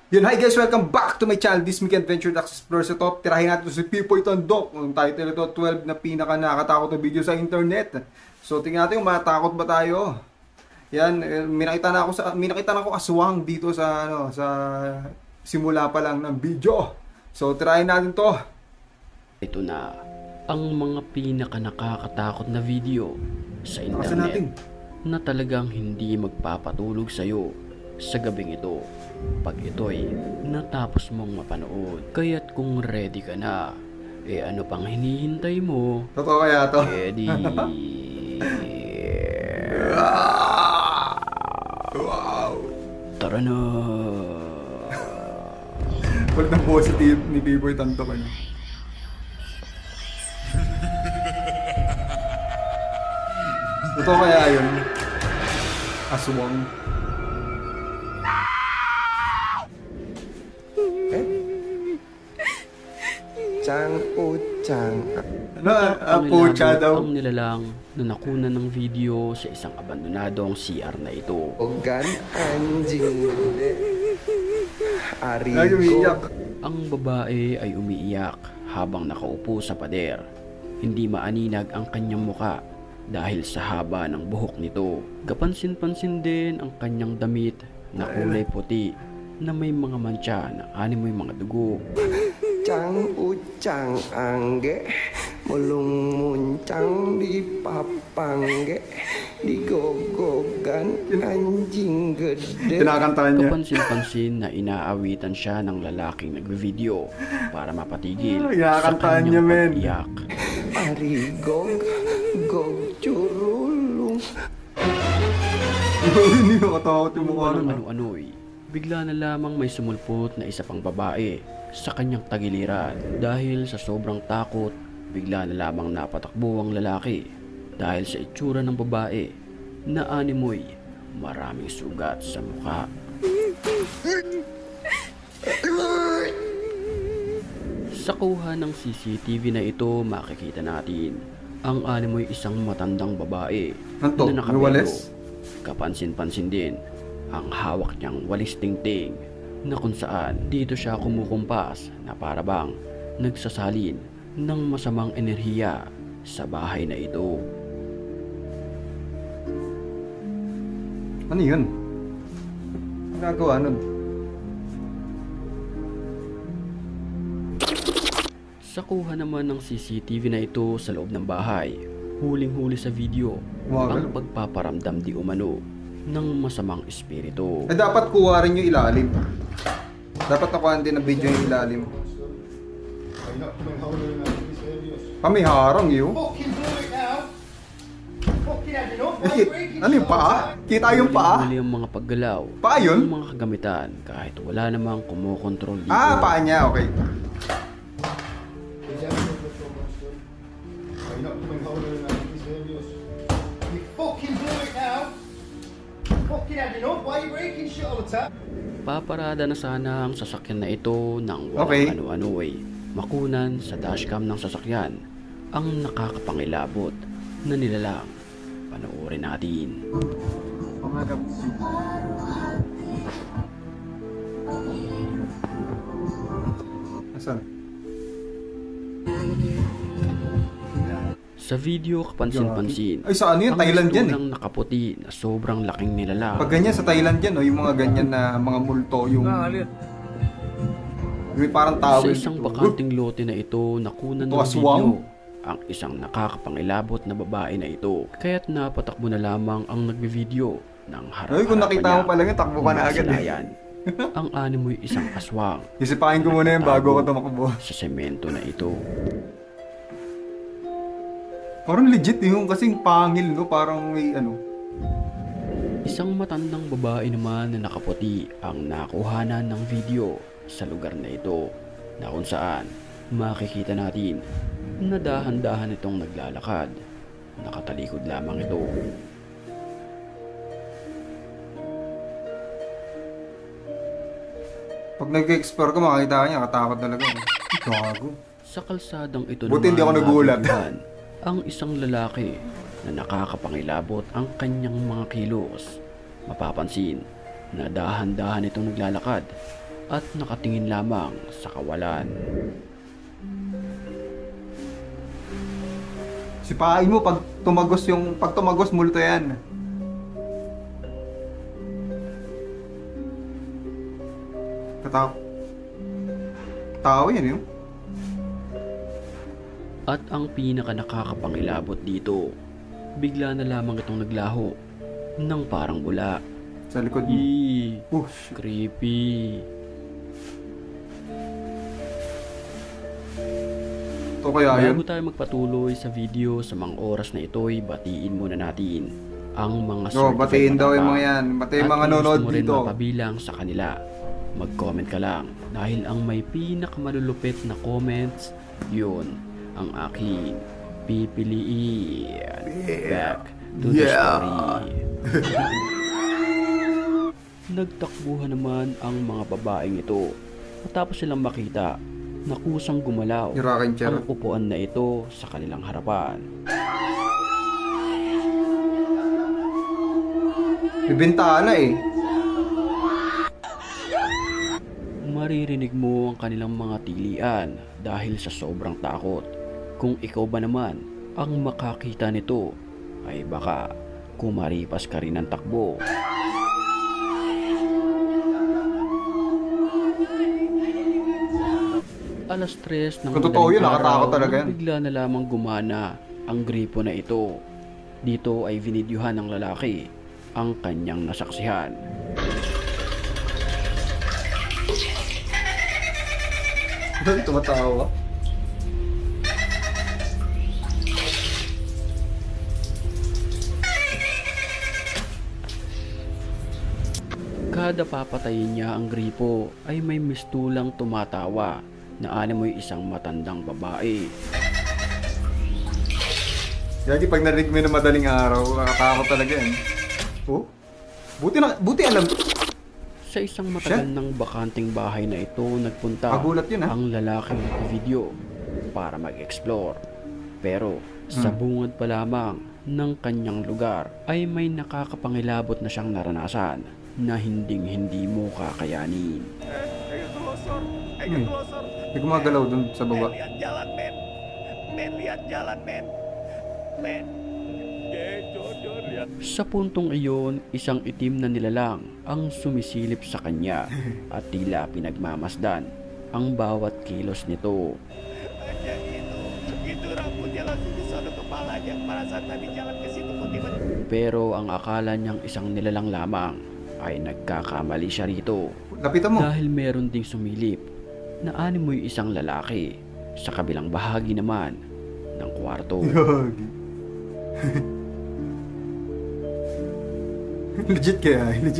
Yun, hi guys, welcome back to my channel, This Week Adventure Dax Explore. Sa top, tirahin natin si Pipoy Tandok. Ang title ito, 12 na pinaka nakakatakot na video sa internet. So, tingnan natin kung matakot ba tayo. Yan, minakita na ako aswang dito sa, sa simula pa lang ng video. So, tirahin natin to. Ito na, ang mga pinaka nakakatakot na video sa internet na talagang hindi magpapatulog sa'yo sa gabing ito pag ito'y natapos mong mapanood. Kaya't kung ready ka na, ano pang hinihintay mo? Totoo kaya to? Ready. Wow! Tara na. Wala ng positive ni Pipoy Tandok. Totoo kaya yun? Aswang. Chang Uchang. Ano? Pucha daw. Ang nilalang na nakunan ng video sa isang abandonadong CR na ito. Ogan anjing. Ay, Arigo. umiiyak. Ang babae ay umiiyak habang nakaupo sa pader. Hindi maaninag ang kanyang muka dahil sa haba ng buhok nito. Kapansin-pansin din ang kanyang damit na kulay puti na may mga mantsa na animoy mga dugo. Chang Uchang angge. Mulung muncang di papangge. Di gogogan anjing gede. Kinakantahan niya. Kapansin-pansin na inaawitan siya ng lalaking nagbe-video para mapatigil sa Kinakantahan niya, kanyang men. pag-iyak. Arigog. Gog churulung. Hindi makatakot yung mukha Walang nun. ano-ano'y, bigla na lamang may sumulpot na isa pang babae sa kanyang tagiliran. Dahil sa sobrang takot, bigla na lamang napatakbo ang lalaki dahil sa itsura ng babae na animoy maraming sugat sa mukha. Sa kuha ng CCTV na ito, makikita natin ang animoy isang matandang babae Anto, na may walis? Kapansin-pansin din ang hawak niyang walis tingting na kung saan dito siya kumukumpas na parabang nagsasalin ng masamang enerhiya sa bahay na ito. Ano yun? Ang gagawa nun? Sa kuha naman ng CCTV na ito sa loob ng bahay, huling-huli sa video Umagal. ang pagpaparamdam di umano ng masamang espiritu. Eh, dapat kuha rin yung ilalim. Dapat nakuhaan din ang video yung ilalim. Kami harang yun. Ano yung paa? Kita yung paa? Huling-huli ang mga paggalaw Paa yun? ng mga kagamitan kahit wala namang kumokontrol dito. Ah, paa niya. Okay. Paparada na sana ang sasakyan na ito ng walang Okay. ano-ano ay makunan sa dashcam ng sasakyan ang nakakapangilabot na nilalang. Panoorin natin. Pangagap. Asan? Sa video kapansin-pansin, Ay, sa ano yun? Thailand yan eh. lang nakaputi na sobrang laking nilalang. Pag ganyan sa Thailand yan, yung mga ganyan na mga multo, yung parang Sa tawel. isang dito. bakanting lote na ito, nakunan Ito, ng aswang? video ang isang nakakapangilabot na babae na ito. Kaya't napatakbo na lamang ang nagbe-video ng harap-harapan Ay, kung nakita mo niya. pa lang yun, takbo ka na agad eh. Masalayan. Ang animoy isang aswang Isipahin ko muna yun bago ko tumakbo. sa semento na ito. Parang legit yung kasing pangil, no? Parang may ano. Isang matandang babae naman na nakaputi ang nakuhanan ng video sa lugar na ito, na kung saan makikita natin na dahan-dahan itong naglalakad. Nakatalikod lamang ito. Pag nag-explore ka, makakita ka niya, katakot talaga. Gago. Sa kalsadang ito Buti hindi ako nagulat. nagulat ang isang lalaki na nakakapangilabot ang kanyang mga kilos. Mapapansin na dahan-dahan itong naglalakad at nakatingin lamang sa kawalan. Sipain mo pag tumagos multo yan. Tao yan yun. At ang pinaka nakakapangilabot dito, bigla na lamang itong naglaho ng parang bula. Sa likod mo. Creepy. Ito kaya yun? Bago tayo magpatuloy sa video sa mga oras na ito'y batiin muna natin ang mga batiin daw yung mga yan. Batiin mga nanonood dito. At dito. mapabilang sa kanila. Mag-comment ka lang dahil ang may pinakamalulupit na comments, yun ang aking pipiliin. Back to the story. Nagtakbuhan naman ang mga babaeng ito matapos silang makita na kusang gumalaw ang upuan na ito sa kanilang harapan. Bibintana eh. Maririnig mo ang kanilang mga tilian dahil sa sobrang takot. Kung ikaw ba naman ang makakita nito, ay baka kumaripas ka rin ng takbo. Alas 3 ng madaling araw, bigla na lamang gumana ang gripo na ito. Dito ay vinidyohan ng lalaki ang kanyang nasaksihan. Tumatawa. Kada papatayin niya ang gripo ay may mistulang tumatawa na animoy isang matandang babae. Yagi, pag narinig mo na madaling araw, nakatakot talaga yan. Oh? Buti alam. Sa isang matagal ng bakanting bahay na ito, nagpunta ang lalaking video para mag-explore. Pero sa bungad pa lamang ng kanyang lugar ay may nakakapangilabot na siyang naranasan na hinding-hindi mo kakayanin. May gumagalaw dun sa baba. Lihat jalan, men. Men, lihat jalan, men. Men. Sa puntong iyon, isang itim na nilalang ang sumisilip sa kanya at tila pinagmamasdan ang bawat kilos nito. Itu rambutnya langsung di sana kepalanya. Pada saat Nabi jalan ke situ Pero ang akala niyang isang nilalang lamang ay nagkakamali siya rito. Lapitan mo. Dahil meron ding sumilip na animoy isang lalaki sa kabilang bahagi naman ng kwarto. Legit kaya yun.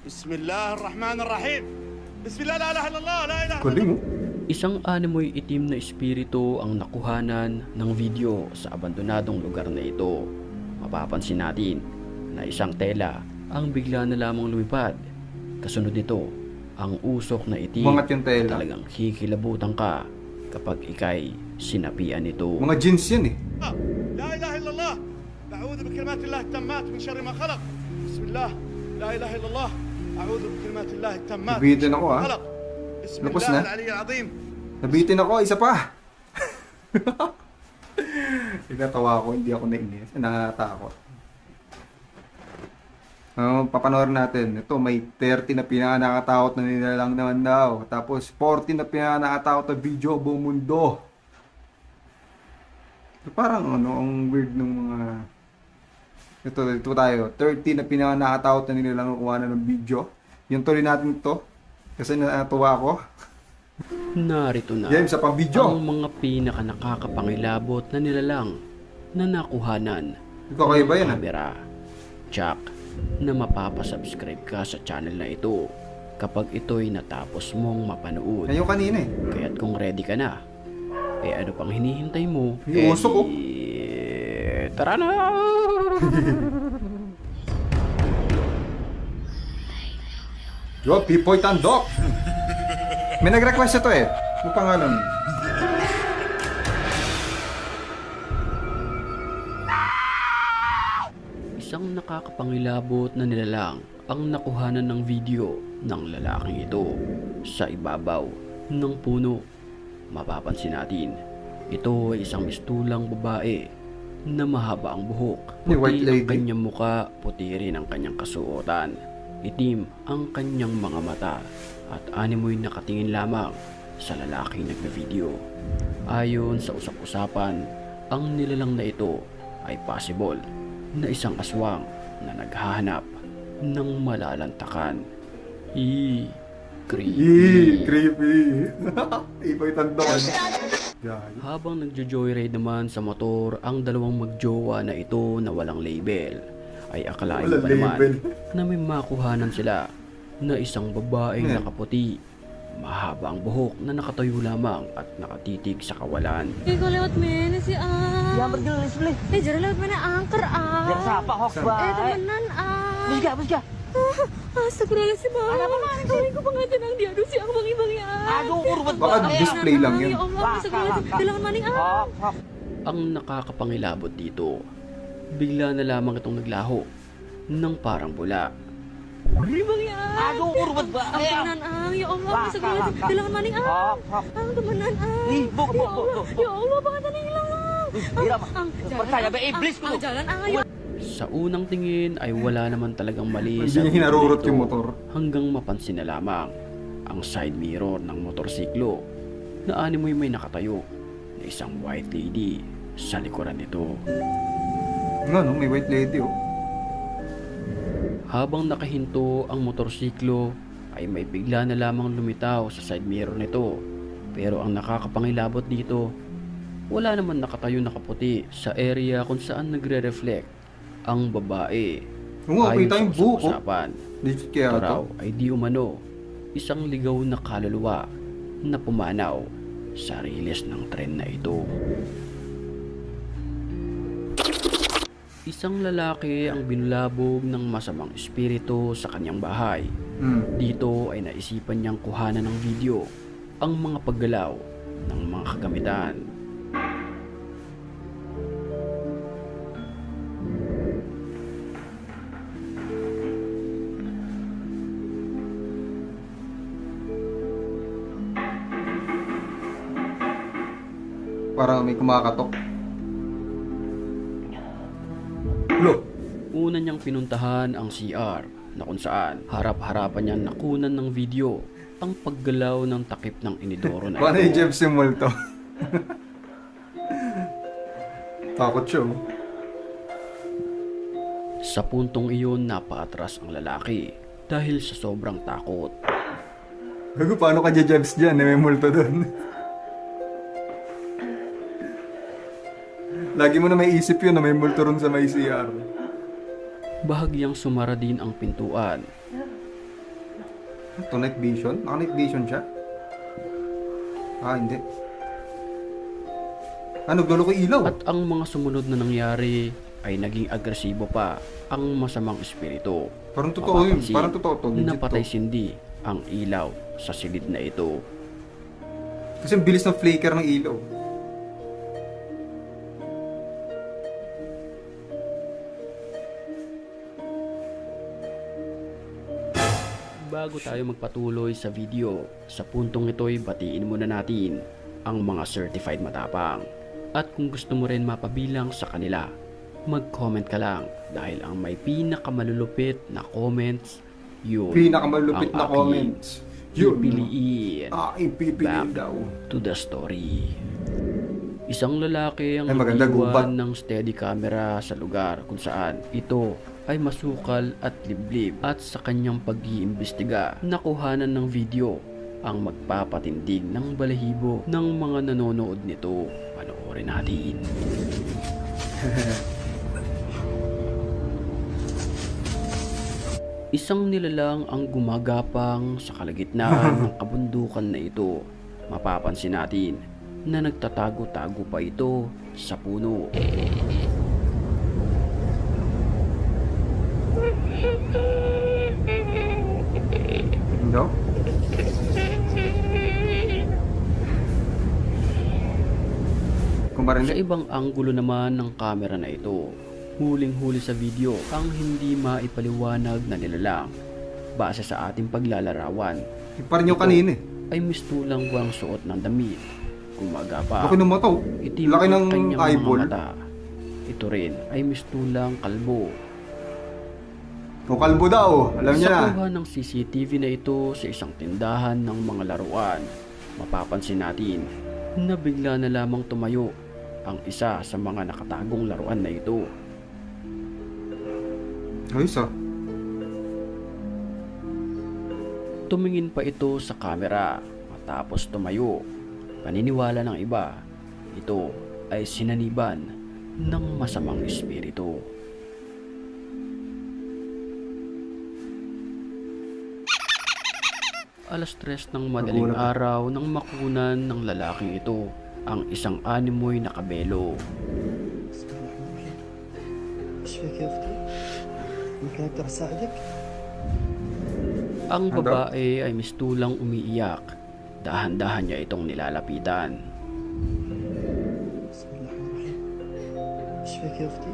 Bismillahirrahmanirrahim. Bismillah, la ilaha illallah, la ilaha. Kuling mo. Isang animoy itim na espiritu ang nakuhanan ng video sa abandonadong lugar na ito. Mapapansin natin na isang tela ang bigla na lamang lumipad. Kasunod nito, ang usok na itim. Umangat yung tela. Talagang kikilabutan ka kapag ikay sinapian nito. Mga jeans yan eh. La ilaha illallah. A'udhu bikalimatillah tammat min sharri ma khalaq. Bismillah. La ilaha illallah. A'udhu bikalimatillah tammat. Nabitin ako ha. Lapos na. Nabitin ako, isa pa. Nagtatawa ako, hindi ako nainis. Natatakot. Papanoorin natin. Ito, may 30 na pinaka-nakatakot na nilalang naman daw. Tapos 40 na pinaka-nakatakot na video buong mundo. Parang ang weird ng mga... Ito tayo. 30 na pinaka-nakatakot na nilalang kuha na ng video. Yung tuloy natin ito. Kasi natuwa ako. Narito na sa pang-video. Ang mga pinaka-nakakapangilabot na nilalang na nakuhanan ng camera. Check na mapapasubscribe ka sa channel na ito kapag ito'y natapos mong mapanood. Ngayon kanina eh. Kaya't kung ready ka na, ano pang hinihintay mo? Usok ko. Tara na! Yo, Pipoy Tandok! May nag-request ito eh. Ano pangalan? Isang nakakapangilabot na nilalang ang nakuhanan ng video ng lalaking ito sa ibabaw ng puno. Mapapansin natin, ito ay isang mistulang babae na mahaba ang buhok, Ni white puti ang lady. kanyang muka, puti rin ang kanyang kasuotan, itim ang kanyang mga mata, at animoy nakatingin lamang sa lalaking nagna-video. Ayon sa usap-usapan, ang nilalang na ito ay possible na isang aswang na naghahanap ng malalantakan. Creepy. Creepy. Pipoy Tandok. Gagi. Habang nagjo-joyride naman sa motor ang dalawang magjowa na ito na walang label, ay akalain Walang pa naman label. na may makuhanan sila na isang babaeng nakaputi, mahaba ang buhok na nakatayo lamang at nakatitig sa kawalan. Ikaw lewat mana sih Ya bergelis beli. Jara lewat mana angker Biar siapa hoax baik. temenan Busga, busga. Astagfirullahaladzim Ada apa mana sih? Ko pangajan ang diadu si ang bang ya. Aduh, urut Baka banget. display lang yun. Ya Allah, astagfirullahaladzim. Bilangan maning Hoax, hoax. Ang nakakapangilabot dito, bigla na lamang itong naglaho ng parang bula. Bang ya. Aduh, urut Ang banget. temenan ya Allah, astagfirullahaladzim. Bilangan maning Hoax, hoax. Ang temenan Ih, buk, Ya buk, buk, Allah, buk. ya Allah, pangajan hilang. Ira, percaya be iblis Ang ku. jalan ya. Sa unang tingin ay wala naman talagang mali Hindi sa niya video hinarurot nito, yung motor. hanggang mapansin na lamang ang side mirror ng motorsiklo na animoy may nakatayo na isang white lady sa likuran nito. Nga no, may white lady oh. Habang nakahinto ang motorsiklo ay may bigla na lamang lumitaw sa side mirror nito. Pero ang nakakapangilabot dito, wala naman nakatayo na kaputi sa area kung saan nagre-reflect ang babae. Oo nga, Ayon kita sa yung buhok, oh. usapan, Legit ito kaya raw to. ay di umano isang ligaw na kaluluwa na pumanaw sa riles ng tren na ito. Isang lalaki ang binulabog ng masamang espiritu sa kanyang bahay. Dito ay naisipan niyang kuhanan ng video ang mga paggalaw ng mga kagamitan. Parang may kumakatok. Lo. Una niyang pinuntahan ang CR na kung saan harap-harapan niyang nakunan ng video ang paggalaw ng takip ng inidoro na Paano yung ito. Jeff Simul to? Takot siya oh. Sa puntong iyon napaatras ang lalaki dahil sa sobrang takot. Gago, paano ka Jebs dyan? May multo doon. Lagi mo na may isip yun na may multo ron sa may CR. Bahagyang sumara din ang pintuan. Ito, night vision? Naka-night vision siya? Ah, hindi. Ano, gulo ko ilaw? At ang mga sumunod na nangyari ay naging agresibo pa ang masamang espiritu. Parang totoo yun. Mapapansin Parang totoo to. Legit napatay to. sindi ang ilaw sa silid na ito. Kasi ang bilis ng flicker ng ilaw. Bago tayo magpatuloy sa video, sa puntong ito'y batiin muna natin ang mga certified matapang. At kung gusto mo rin mapabilang sa kanila, mag-comment ka lang dahil ang may pinakamalulupit na comments, yun Pinakamalupit ang na aking comments. Yun. pipiliin. Aking pipiliin Back daw. to the story. Isang lalaki ang Ay, maganda, gubat. nag-iwan ng steady camera sa lugar kung saan ito ay masukal at liblib, at sa kanyang pag-iimbestiga nakuhanan ng video ang magpapatindig ng balahibo ng mga nanonood nito. Panoorin natin. Isang nilalang ang gumagapang sa kalagitnaan ng kabundukan na ito. Mapapansin natin na nagtatago-tago pa ito sa puno. No? Kung Sa marinig. ibang anggulo naman ng kamera na ito, huling-huli sa video ang hindi maipaliwanag na nilalang. Base sa ating paglalarawan, Ipar nyo kanina eh. ay mistulang walang suot ng damit. Kumaga pa, Laki ng mata oh. itim Laki ang ng kanyang eyeball. mga mata. Ito rin ay mistulang kalbo. O kalbo daw, alam niya na. Sa kuha ng CCTV na ito sa isang tindahan ng mga laruan, mapapansin natin na bigla na lamang tumayo ang isa sa mga nakatagong laruan na ito. Ayos ah. Tumingin pa ito sa kamera matapos tumayo. Paniniwala ng iba, ito ay sinaniban ng masamang espiritu. Alas 3 ng madaling araw nang makunan ng lalaking ito ang isang animoy na kabelo. ايش فيك يا اختي؟ يمكن اقدر اساعدك؟ Ang babae ay mistulang umiiyak. Dahan-dahan niya itong nilalapitan. بسم الله الرحمن الرحيم ايش فيك يا اختي؟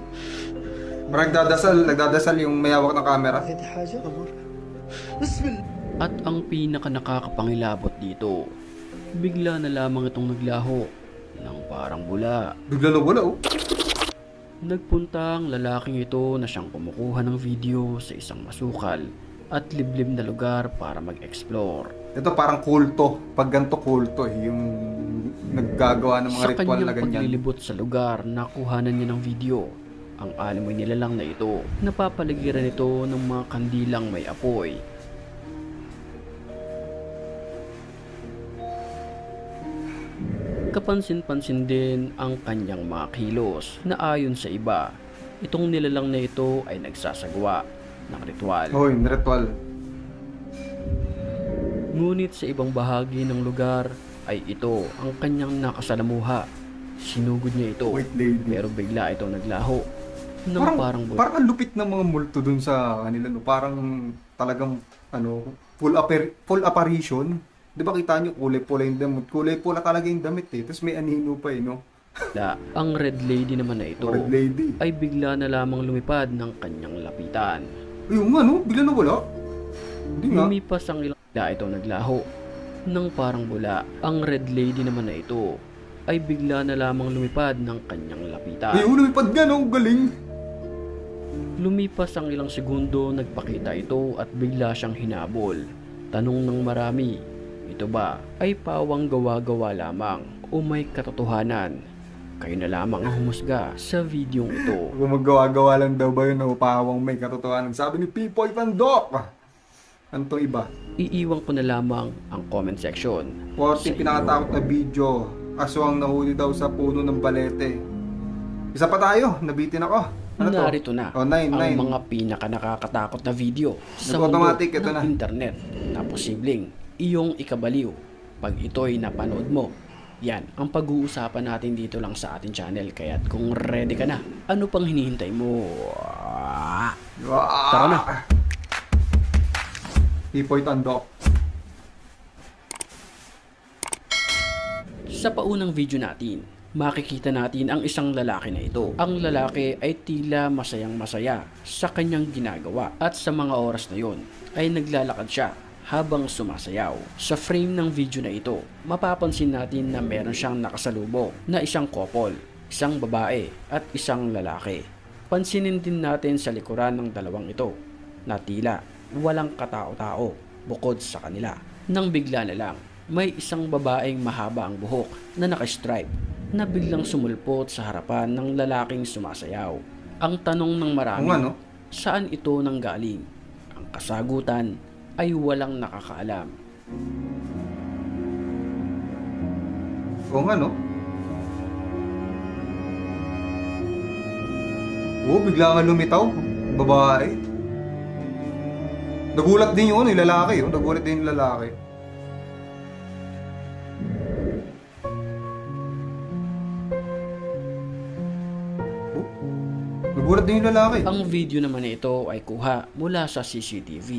Nagdadasal yung may hawak ng camera. في حاجه؟ امر بسم الله. At ang pinaka nakakapangilabot dito, bigla na lamang itong naglaho ng parang bula. Bigla na wala oh. Nagpunta ang lalaking ito na siyang kumukuha ng video sa isang masukal at liblib na lugar para mag-explore. Ito parang kulto. Pag ganito kulto eh. Yung naggagawa ng mga Sa ritual na kanyang ganyan. paglilibot sa lugar, nakuhanan niya ng video ang alimoy nilalang na ito. Napapaligiran ito ng mga kandilang may apoy. Kapansin-pansin din ang kanyang mga kilos na ayon sa iba, itong nilalang na ito ay nagsasagawa ng ritual. Hoy, ritual. Ngunit sa ibang bahagi ng lugar ay ito ang kanyang nakasalamuha. Sinugod niya ito, White lady. pero bigla ito naglaho ng parang buto. Parang ang lupit ng mga multo dun sa kanila. No? Parang talagang full apparition. Di ba kita nyo, kulay pula yung damit. Kulay pula talaga yung damit eh. Tapos may anino pa eh, no? Ang red lady naman na ito Red lady. ay bigla na lamang lumipad ng kanyang lapitan. Ayun nga, no? Bigla na wala. Hindi nga. Lumipas ang ilang ito naglaho ng parang bula. Ang red lady naman na ito ay bigla na lamang lumipad ng kanyang lapitan. Ayun, lumipad nga, no? Galing. Lumipas ang ilang segundo, nagpakita ito at bigla siyang hinabol. Tanong ng marami, ito ba ay pawang gawa-gawa lamang o may katotohanan? Kayo na lamang ang humusga sa videong ito. Kung maggawa-gawa lang daw ba yun, no? Pawang may katotohanan. Sabi ni Pipoy Tandok. Ano to iba? Iiwan ko na lamang ang comment section. 40 pinakatakot na video. Aswang nahuli daw sa puno ng balete. Isa pa tayo. Nabitin ako. Ano to? Narito na Oh, 9. ang mga pinaka nakakatakot na video sa Nag-automatic, mundo ito ng na. internet na posibleng iyong ikabaliw pag ito'y napanood mo. Yan ang pag-uusapan natin dito lang sa ating channel. Kaya't kung ready ka na, ano pang hinihintay mo? Tara na! Pipoy Tandok. Sa paunang video natin, makikita natin ang isang lalaki na ito. Ang lalaki ay tila masayang-masaya sa kanyang ginagawa at sa mga oras na yon ay naglalakad siya habang sumasayaw. Sa frame ng video na ito, mapapansin natin na meron siyang nakasalubong na isang couple, isang babae at isang lalaki. Pansinin din natin sa likuran ng dalawang ito na tila walang katao-tao bukod sa kanila. Nang bigla na lang, may isang babaeng mahaba ang buhok na naka-stripe na biglang sumulpot sa harapan ng lalaking sumasayaw. Ang tanong ng marami, Oo nga, no? saan ito nanggaling? Ang kasagutan ay walang nakakaalam. Oo nga, no? Oo, bigla nga lumitaw. Babae. Nagulat din yung lalaki. Oh. Nagulat din yung lalaki. Oh, nagulat din yung lalaki. Ang video naman na ito ay kuha mula sa CCTV.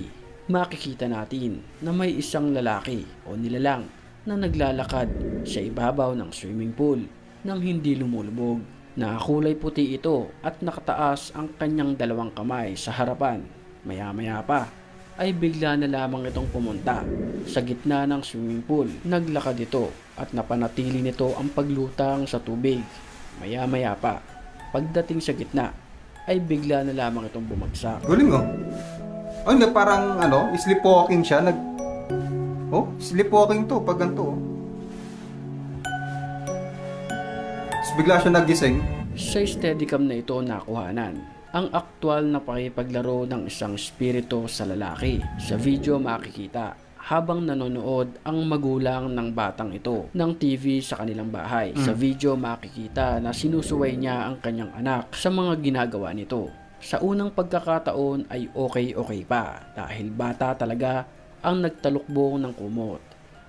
Makikita natin na may isang lalaki o nilalang na naglalakad sa ibabaw ng swimming pool nang hindi lumulubog Nakakulay puti ito at nakataas ang kanyang dalawang kamay sa harapan. Maya-maya pa ay bigla na lamang itong pumunta sa gitna ng swimming pool. Naglakad ito at napanatili nito ang paglutang sa tubig. Maya-maya pa, pagdating sa gitna, ay bigla na lamang itong bumagsak. Galing oh. Oh, na parang sleepwalking siya. Sleepwalking to pag ganito. Tapos bigla siya nagising. Sa steadicam na ito nakuhanan ang aktwal na pakipaglaro ng isang espiritu sa lalaki. Sa video makikita habang nanonood ang magulang ng batang ito ng TV sa kanilang bahay. Sa video makikita na sinusuway niya ang kanyang anak sa mga ginagawa nito. Sa unang pagkakataon ay okay pa dahil bata talaga ang nagtalukbong ng kumot.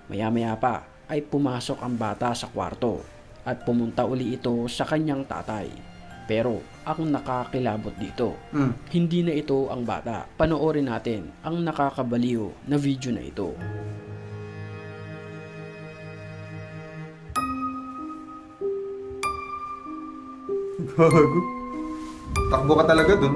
Maya-maya pa ay pumasok ang bata sa kwarto at pumunta uli ito sa kanyang tatay. Pero ang nakakilabot dito, hindi na ito ang bata. Panoorin natin ang nakakabaliw na video na ito. Gago. Takbo ka talaga dun.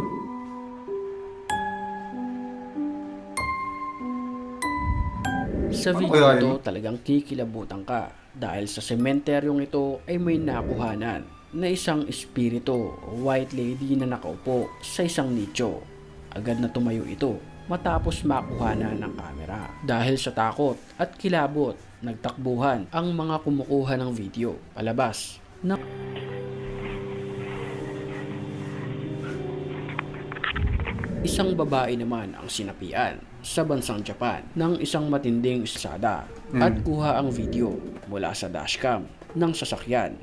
Sa video ito talagang kikilabutan ka dahil sa sementeryong ito ay may nakuhanan na isang espiritu o white lady na nakaupo sa isang nicho. Agad na tumayo ito matapos makuhanan ng kamera. Dahil sa takot at kilabot, nagtakbuhan ang mga kumukuha ng video palabas na isang babae naman ang sinapian sa bansang Japan ng isang matinding usada at kuha ang video mula sa dashcam ng sasakyan.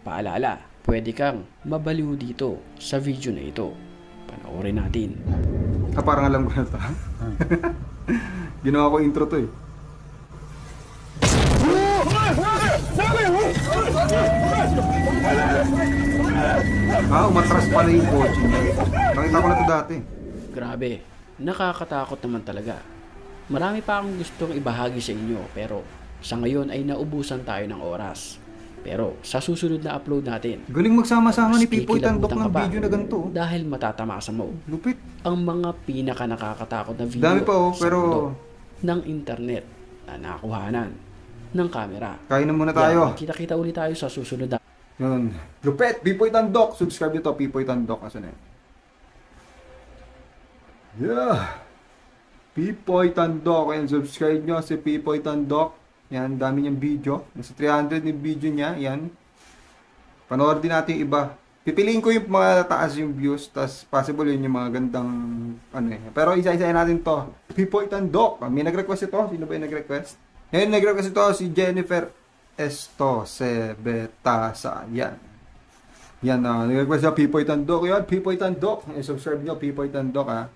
Paalala, pwede kang mabaliw dito sa video na ito. Panoorin natin. Parang alam ko na ito. Ginawa ko intro to eh. Umatras pala yung kotse niya. Nakita ko na ito dati. Grabe, nakakatakot naman talaga. Marami pa akong gustong ibahagi sa inyo pero sa ngayon ay naubusan tayo ng oras. Pero sa susunod na upload natin, galing magsama-sama ni Pipoy Tandok kikilabutan ng ka pa video na ganito. dahil matatamasa mo Lupit. ang mga pinaka nakakatakot na video Dami pa sa pero mundo ng internet na nakuhanan ng camera. kain na muna tayo. Yan, kita-kita ulit tayo sa susunod na Yun. Lupit, Pipoy Tandok. Subscribe nyo to, Pipoy Tandok. Asan na yun? Yeah. Pipoy Tandok. Ayan, subscribe nyo si Pipoy Tandok. Yan, dami niyang video. Nasa 300 yung video niya. Yan. Panoorin din natin yung iba. Pipiliin ko yung mga taas yung views. Tas possible yun yung mga gandang Pero isa-isa natin to. Pipoy Tandok. May nag-request ito. Sino ba yung nag-request? Ngayon nag-request ito si Jennifer Sebetasa. Yan. Yan, nag-request sa Pipoy Tandok. Yan, Pipoy Tandok. Subscribe nyo, Pipoy Tandok ha.